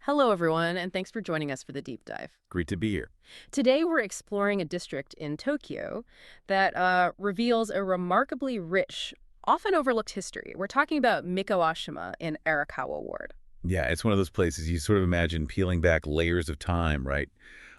Hello, everyone, and thanks for joining us for the deep dive. Great to be here. Today, we're exploring a district in Tokyo that reveals a remarkably rich, often overlooked history. We're talking about Mikawashima in Arakawa Ward. Yeah, it's one of those places you sort of imagine peeling back layers of time, right?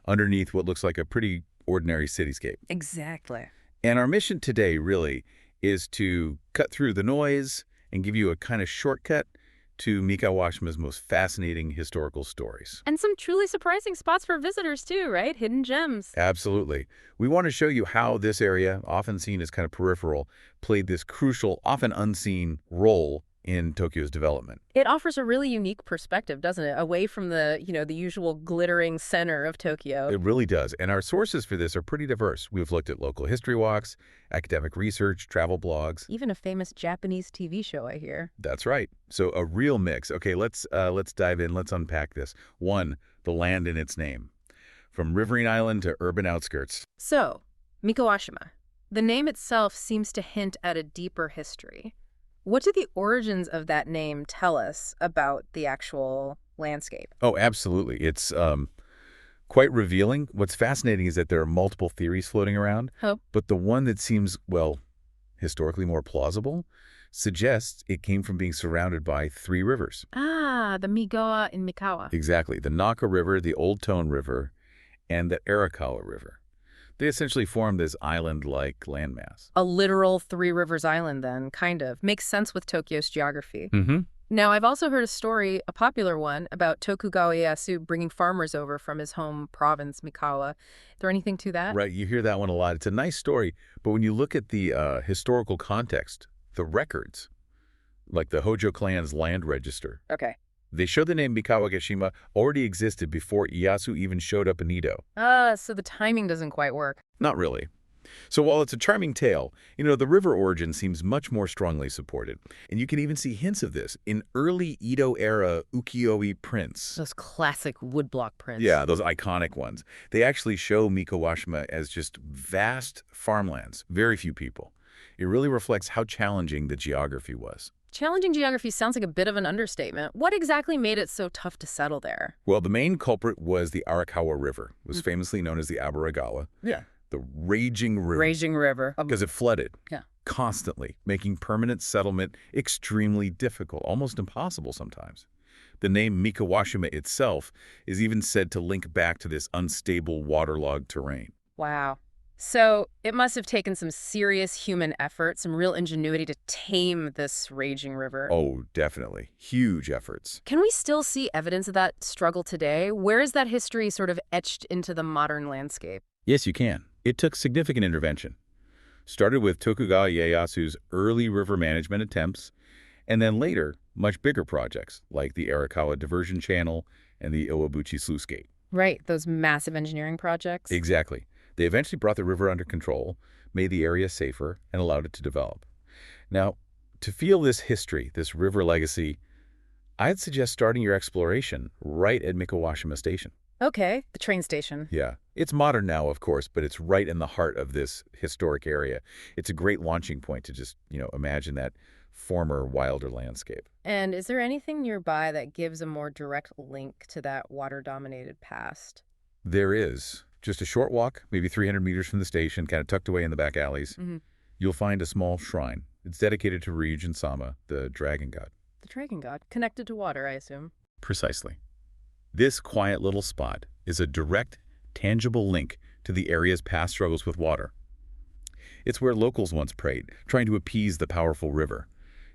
Underneath what looks like a pretty ordinary cityscape. Exactly. And our mission today, really, is to cut through the noise and give you a kind of shortcut to Mikawashima's most fascinating historical stories. And some truly surprising spots for visitors, too, right? Hidden gems. Absolutely. We want to show you how this area, often seen as kind of peripheral, played this crucial, often unseen role in Tokyo's development. It offers a really unique perspective, doesn't it? Away from the usual glittering center of Tokyo. It really does. And our sources for this are pretty diverse. We've looked at local history walks, academic research, travel blogs. Even a famous Japanese TV show, I hear. That's right. So a real mix. Okay, let's dive in. Let's unpack this. One, the land in its name. From riverine island to urban outskirts. So, Mikawashima. The name itself seems to hint at a deeper history. What do the origins of that name tell us about the actual landscape? Oh, absolutely. It's quite revealing. What's fascinating is that there are multiple theories floating around, Oh. but the one that seems, well, historically more plausible suggests it came from being surrounded by three rivers. Ah, the Migawa in Mikawa. Exactly. The Naka River, the Old Tone River, and the Arakawa River. They essentially form this island-like landmass. A literal Three Rivers Island, then, kind of. Makes sense with Tokyo's geography. Mm-hmm. Now, I've also heard a story, a popular one, about Tokugawa Ieyasu bringing farmers over from his home province, Mikawa. Is there anything to that? Right, you hear that one a lot. It's a nice story, but when you look at the historical context, the records, like the Hojo clan's land register, Okay. they show the name Mikawashima already existed before Ieyasu even showed up in Edo. So the timing doesn't quite work. Not really. So while it's a charming tale, the river origin seems much more strongly supported. And you can even see hints of this in early Edo-era ukiyo-e prints. Those classic woodblock prints. Yeah, those iconic ones. They actually show Mikawashima as just vast farmlands, very few people. It really reflects how challenging the geography was. Challenging geography sounds like a bit of an understatement. What exactly made it so tough to settle there? Well, the main culprit was the Arakawa River. It was famously known as the Arakawa. Yeah. The raging river. Raging river. Because it flooded. Yeah. Constantly, making permanent settlement extremely difficult, almost impossible sometimes. The name Mikawashima itself is even said to link back to this unstable, waterlogged terrain. Wow. So it must have taken some serious human effort, some real ingenuity to tame this raging river. Oh, definitely. Huge efforts. Can we still see evidence of that struggle today? Where is that history sort of etched into the modern landscape? Yes, you can. It took significant intervention. Started with Tokugawa Ieyasu's early river management attempts, and then later, much bigger projects like the Arakawa Diversion Channel and the Iwabuchi Sluice Gate. Right, those massive engineering projects. Exactly. They eventually brought the river under control, made the area safer, and allowed it to develop. Now, to feel this history, this river legacy, I'd suggest starting your exploration right at Mikawashima Station. Okay, the train station. Yeah. It's modern now, of course, but it's right in the heart of this historic area. It's a great launching point to just, imagine that former wilder landscape. And is there anything nearby that gives a more direct link to that water-dominated past? There is. Just a short walk, maybe 300 meters from the station, kind of tucked away in the back alleys. Mm-hmm. You'll find a small shrine. It's dedicated to Ryujin Sama, the dragon god. The dragon god, connected to water, I assume. Precisely. This quiet little spot is a direct, tangible link to the area's past struggles with water. It's where locals once prayed, trying to appease the powerful river.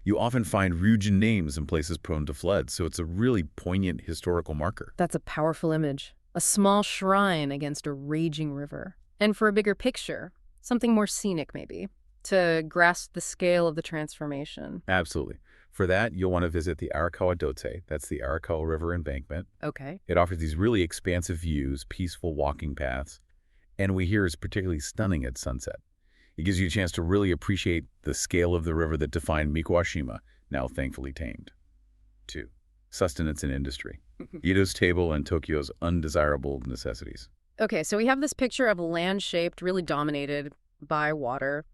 You often find Ryujin names in places prone to floods, so it's a really poignant historical marker. That's a powerful image. A small shrine against a raging river. And for a bigger picture, something more scenic maybe, to grasp the scale of the transformation. Absolutely. For that, you'll want to visit the Arakawa Dote. That's the Arakawa River embankment. Okay. It offers these really expansive views, peaceful walking paths, and we hear is particularly stunning at sunset. It gives you a chance to really appreciate the scale of the river that defined Mikawashima, now thankfully tamed. 2. Sustenance and industry. Edo's table and Tokyo's undesirable necessities. Okay, so we have this picture of land-shaped, really dominated by water.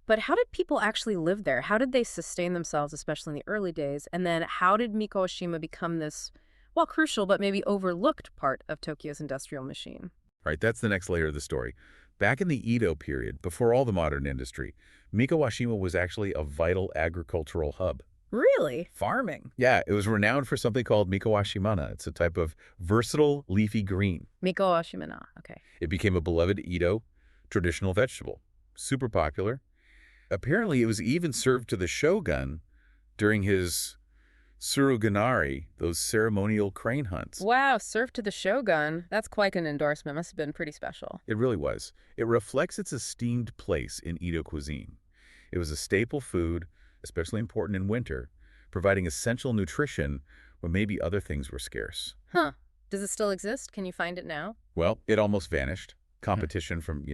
But how did people actually live there? How did they sustain themselves, especially in the early days? And then how did Mikawashima become this While crucial but maybe overlooked part of Tokyo's industrial machine. Right, that's the next layer of the story. Back in the Edo period, before all the modern industry, Mikawashima was actually a vital agricultural hub. Really? Farming. Yeah, it was renowned for something called Mikawashima-na. It's a type of versatile leafy green. Mikawashima-na. Okay. It became a beloved Edo traditional vegetable. Super popular. Apparently, it was even served to the shogun during his suruganari, those ceremonial crane hunts. Wow, served to the shogun. That's quite an endorsement. Must have been pretty special. It really was. It reflects its esteemed place in Edo cuisine. It was a staple food, especially important in winter, providing essential nutrition when maybe other things were scarce. Huh. Does it still exist? Can you find it now? Well, it almost vanished. Competition from,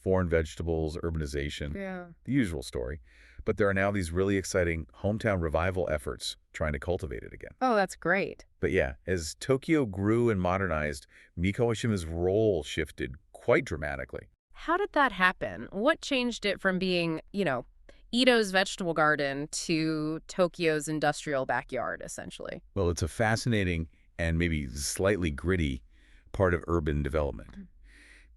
foreign vegetables, urbanization, Yeah. the usual story. But there are now these really exciting hometown revival efforts trying to cultivate it again. Oh, that's great. But yeah, as Tokyo grew and modernized, Mikawashima's role shifted quite dramatically. How did that happen? What changed it from being, Edo's vegetable garden to Tokyo's industrial backyard, essentially? Well, it's a fascinating and maybe slightly gritty part of urban development.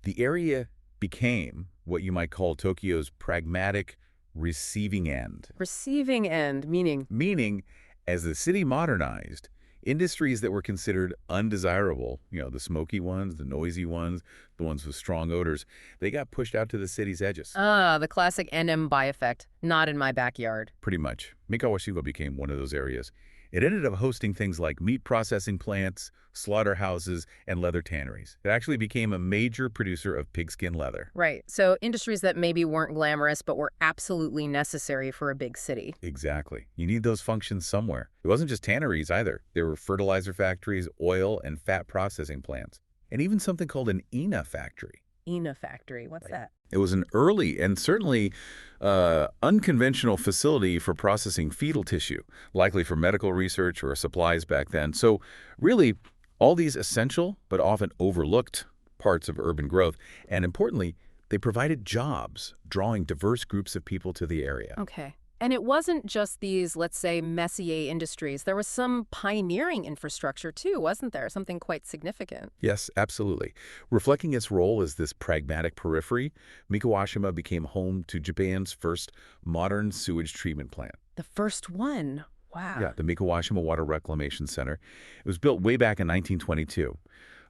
The area became what you might call Tokyo's pragmatic receiving end. Receiving end, meaning? Meaning, as the city modernized, industries that were considered undesirable, the smoky ones, the noisy ones, the ones with strong odors, they got pushed out to the city's edges. Ah, the classic NM by effect. Not in my backyard. Pretty much. Mikawashima became one of those areas. It ended up hosting things like meat processing plants, slaughterhouses, and leather tanneries. It actually became a major producer of pigskin leather. Right. So industries that maybe weren't glamorous but were absolutely necessary for a big city. Exactly. You need those functions somewhere. It wasn't just tanneries either. There were fertilizer factories, oil and fat processing plants, and even something called an ina factory. Ina factory. What's that? It was an early and certainly unconventional facility for processing fetal tissue, likely for medical research or supplies back then. So really, all these essential but often overlooked parts of urban growth, and importantly, they provided jobs, drawing diverse groups of people to the area. Okay. And it wasn't just these, let's say, messier industries. There was some pioneering infrastructure, too, wasn't there? Something quite significant. Yes, absolutely. Reflecting its role as this pragmatic periphery, Mikawashima became home to Japan's first modern sewage treatment plant. The first one. Wow. Yeah, the Mikawashima Water Reclamation Center. It was built way back in 1922.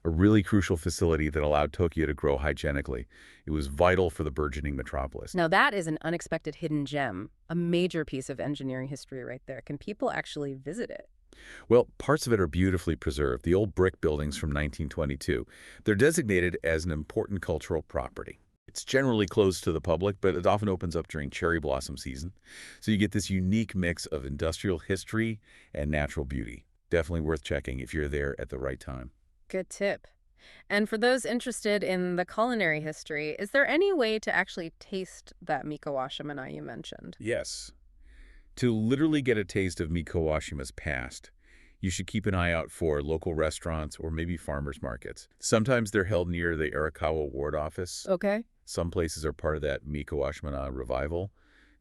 A really crucial facility that allowed Tokyo to grow hygienically. It was vital for the burgeoning metropolis. Now that is an unexpected hidden gem, a major piece of engineering history right there. Can people actually visit it? Well, parts of it are beautifully preserved, the old brick buildings from 1922. They're designated as an important cultural property. It's generally closed to the public, but it often opens up during cherry blossom season. So you get this unique mix of industrial history and natural beauty. Definitely worth checking if you're there at the right time. Good tip. And for those interested in the culinary history, is there any way to actually taste that Mikawashima-na you mentioned? Yes. To literally get a taste of Mikawashima's past, you should keep an eye out for local restaurants or maybe farmers markets. Sometimes they're held near the Arakawa ward office. Okay. Some places are part of that Mikawashima-na revival.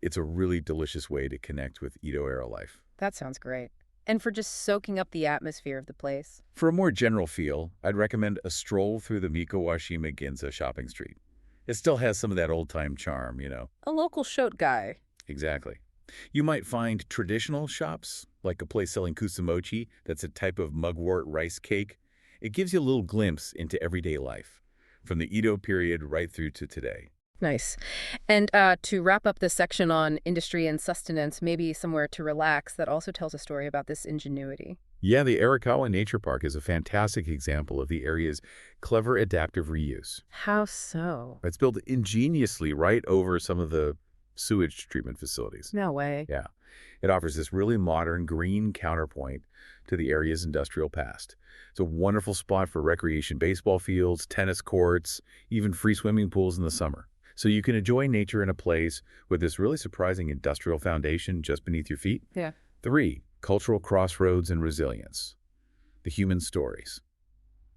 It's a really delicious way to connect with Edo-era life. That sounds great. And for just soaking up the atmosphere of the place. For a more general feel, I'd recommend a stroll through the Mikawashima Ginza shopping street. It still has some of that old-time charm, A local shote guy. Exactly. You might find traditional shops, like a place selling kusumochi, that's a type of mugwort rice cake. It gives you a little glimpse into everyday life, from the Edo period right through to today. Nice. And to wrap up this section on industry and sustenance, maybe somewhere to relax that also tells a story about this ingenuity. Yeah, the Arakawa Nature Park is a fantastic example of the area's clever adaptive reuse. How so? It's built ingeniously right over some of the sewage treatment facilities. No way. Yeah. It offers this really modern green counterpoint to the area's industrial past. It's a wonderful spot for recreation baseball fields, tennis courts, even free swimming pools in the summer. So you can enjoy nature in a place with this really surprising industrial foundation just beneath your feet. Yeah. 3, cultural crossroads and resilience. The human stories.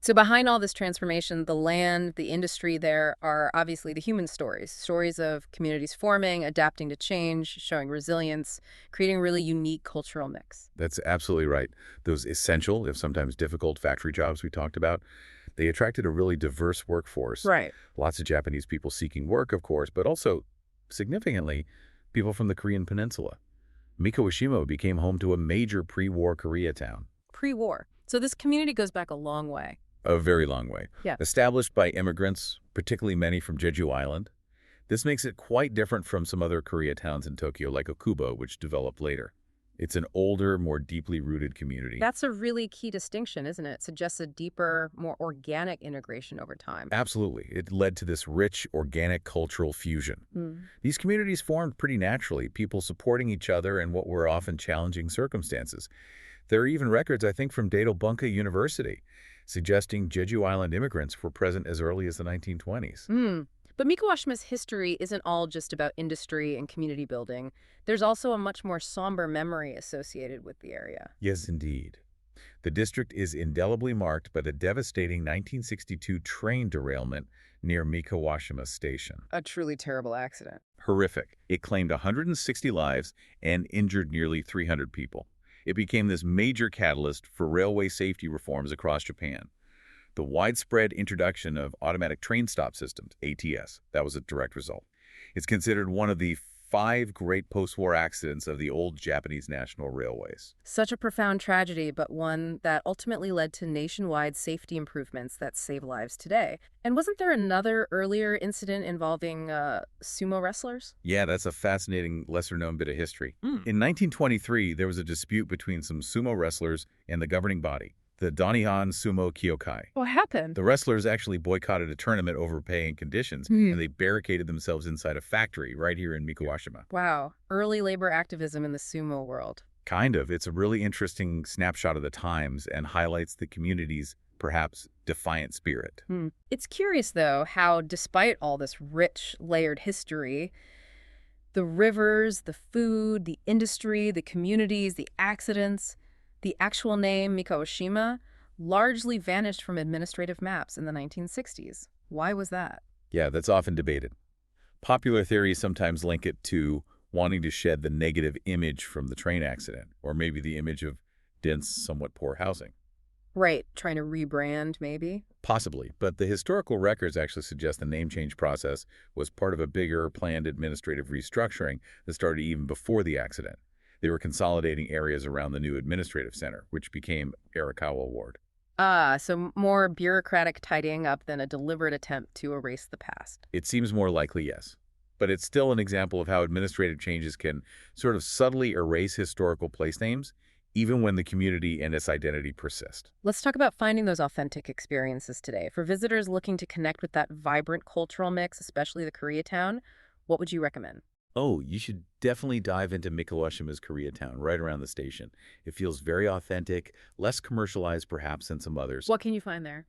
So behind all this transformation, the land, the industry there are obviously the human stories, stories of communities forming, adapting to change, showing resilience, creating a really unique cultural mix. That's absolutely right. Those essential, if sometimes difficult, factory jobs we talked about, they attracted a really diverse workforce. Right. Lots of Japanese people seeking work, of course, but also, significantly, people from the Korean peninsula. Mikawashima became home to a major pre-war Korea town. Pre-war. So this community goes back a long way. A very long way. Yeah. Established by immigrants, particularly many from Jeju Island. This makes it quite different from some other Korea towns in Tokyo, like Okubo, which developed later. It's an older, more deeply rooted community. That's a really key distinction, isn't it? It suggests a deeper, more organic integration over time. Absolutely. It led to this rich, organic cultural fusion. Mm. These communities formed pretty naturally, people supporting each other in what were often challenging circumstances. There are even records, I think, from Dado Bunka University, suggesting Jeju Island immigrants were present as early as the 1920s. But Mikawashima's history isn't all just about industry and community building. There's also a much more somber memory associated with the area. Yes, indeed. The district is indelibly marked by the devastating 1962 train derailment near Mikawashima Station. A truly terrible accident. Horrific. It claimed 160 lives and injured nearly 300 people. It became this major catalyst for railway safety reforms across Japan. The widespread introduction of automatic train stop systems, ATS, that was a direct result. It's considered one of the 5 great post-war accidents of the old Japanese national railways. Such a profound tragedy, but one that ultimately led to nationwide safety improvements that save lives today. And wasn't there another earlier incident involving sumo wrestlers? Yeah, that's a fascinating, lesser-known bit of history. Mm. In 1923, there was a dispute between some sumo wrestlers and the governing body, the Donihan Sumo Kyokai. What happened? The wrestlers actually boycotted a tournament over pay and conditions, and they barricaded themselves inside a factory right here in Mikawashima. Wow. Early labor activism in the sumo world. Kind of. It's a really interesting snapshot of the times and highlights the community's, perhaps, defiant spirit. It's curious, though, how despite all this rich, layered history, the rivers, the food, the industry, the communities, the accidents, the actual name, Mikawashima, largely vanished from administrative maps in the 1960s. Why was that? Yeah, that's often debated. Popular theories sometimes link it to wanting to shed the negative image from the train accident, or maybe the image of dense, somewhat poor housing. Right, trying to rebrand, maybe? Possibly, but the historical records actually suggest the name change process was part of a bigger planned administrative restructuring that started even before the accident. They were consolidating areas around the new administrative center, which became Arakawa Ward. So more bureaucratic tidying up than a deliberate attempt to erase the past. It seems more likely, yes. But it's still an example of how administrative changes can sort of subtly erase historical place names, even when the community and its identity persist. Let's talk about finding those authentic experiences today. For visitors looking to connect with that vibrant cultural mix, especially the Koreatown, what would you recommend? Oh, you should definitely dive into Mikawashima's Koreatown right around the station. It feels very authentic, less commercialized perhaps than some others. What can you find there?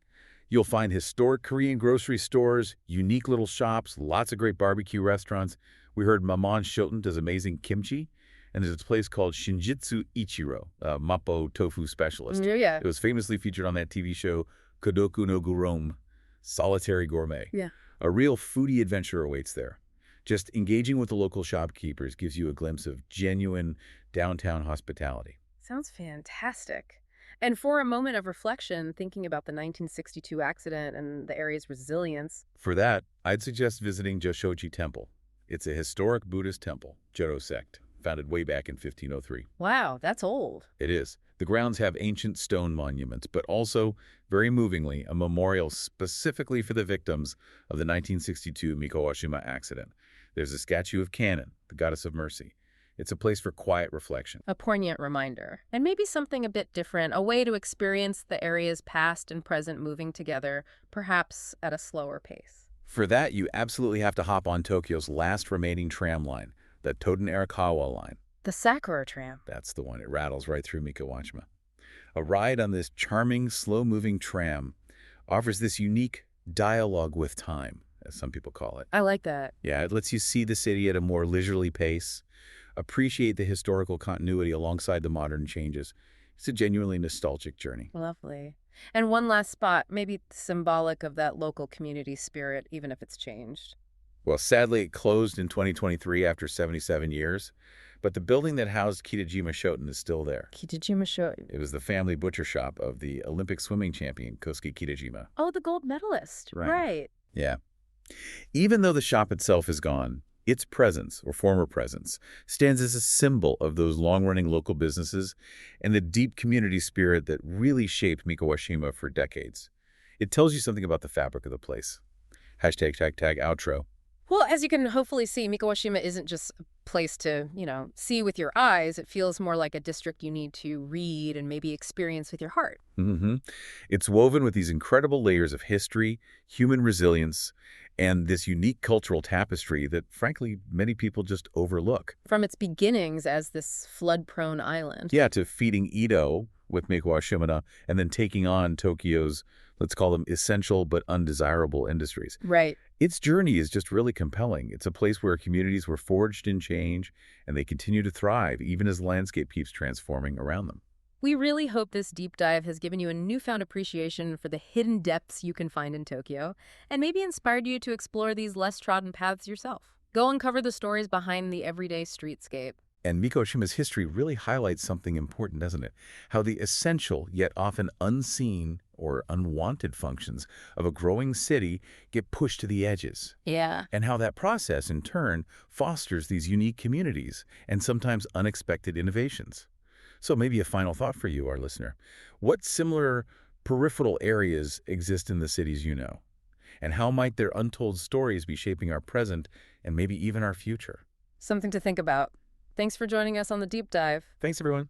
You'll find historic Korean grocery stores, unique little shops, lots of great barbecue restaurants. We heard Maman Shoten does amazing kimchi, and there's a place called Shinjitsu Ichiro, a Mappo tofu specialist. Yeah. It was famously featured on that TV show Kodoku no Gurom, Solitary Gourmet. Yeah. A real foodie adventure awaits there. Just engaging with the local shopkeepers gives you a glimpse of genuine downtown hospitality. Sounds fantastic. And for a moment of reflection, thinking about the 1962 accident and the area's resilience. For that, I'd suggest visiting Joshoji Temple. It's a historic Buddhist temple, Jodo sect, founded way back in 1503. Wow, that's old. It is. The grounds have ancient stone monuments, but also, very movingly, a memorial specifically for the victims of the 1962 Mikawashima accident. There's a statue of Kannon, the goddess of mercy. It's a place for quiet reflection. A poignant reminder. And maybe something a bit different, a way to experience the area's past and present moving together, perhaps at a slower pace. For that, you absolutely have to hop on Tokyo's last remaining tram line, the Toden Arakawa line. The Sakura tram. That's the one. It rattles right through Mikawashima. A ride on this charming, slow-moving tram offers this unique dialogue with time, as some people call it. I like that. Yeah, it lets you see the city at a more leisurely pace, appreciate the historical continuity alongside the modern changes. It's a genuinely nostalgic journey. Lovely. And one last spot, maybe symbolic of that local community spirit, even if it's changed. Well, sadly, it closed in 2023 after 77 years, but the building that housed Kitajima Shoten is still there. Kitajima Show. It was the family butcher shop of the Olympic swimming champion, Kosuke Kitajima. Oh, the gold medalist. Right. Right. Yeah. Even though the shop itself is gone, its presence, or former presence, stands as a symbol of those long-running local businesses and the deep community spirit that really shaped Mikawashima for decades. It tells you something about the fabric of the place. Hashtag tag tag outro. Well, as you can hopefully see, Mikawashima isn't just a place to, see with your eyes. It feels more like a district you need to read and maybe experience with your heart. Mm-hmm. It's woven with these incredible layers of history, human resilience, and this unique cultural tapestry that, frankly, many people just overlook. From its beginnings as this flood-prone island. Yeah, to feeding Edo with Mikawashima-na and then taking on Tokyo's, let's call them essential but undesirable industries. Right. Its journey is just really compelling. It's a place where communities were forged in change, and they continue to thrive even as the landscape keeps transforming around them. We really hope this deep dive has given you a newfound appreciation for the hidden depths you can find in Tokyo, and maybe inspired you to explore these less trodden paths yourself. Go uncover the stories behind the everyday streetscape. And Mikawashima's history really highlights something important, doesn't it? How the essential, yet often unseen or unwanted functions of a growing city get pushed to the edges. Yeah. And how that process, in turn, fosters these unique communities and sometimes unexpected innovations. So maybe a final thought for you, our listener. What similar peripheral areas exist in the cities you know? And how might their untold stories be shaping our present and maybe even our future? Something to think about. Thanks for joining us on the deep dive. Thanks, everyone.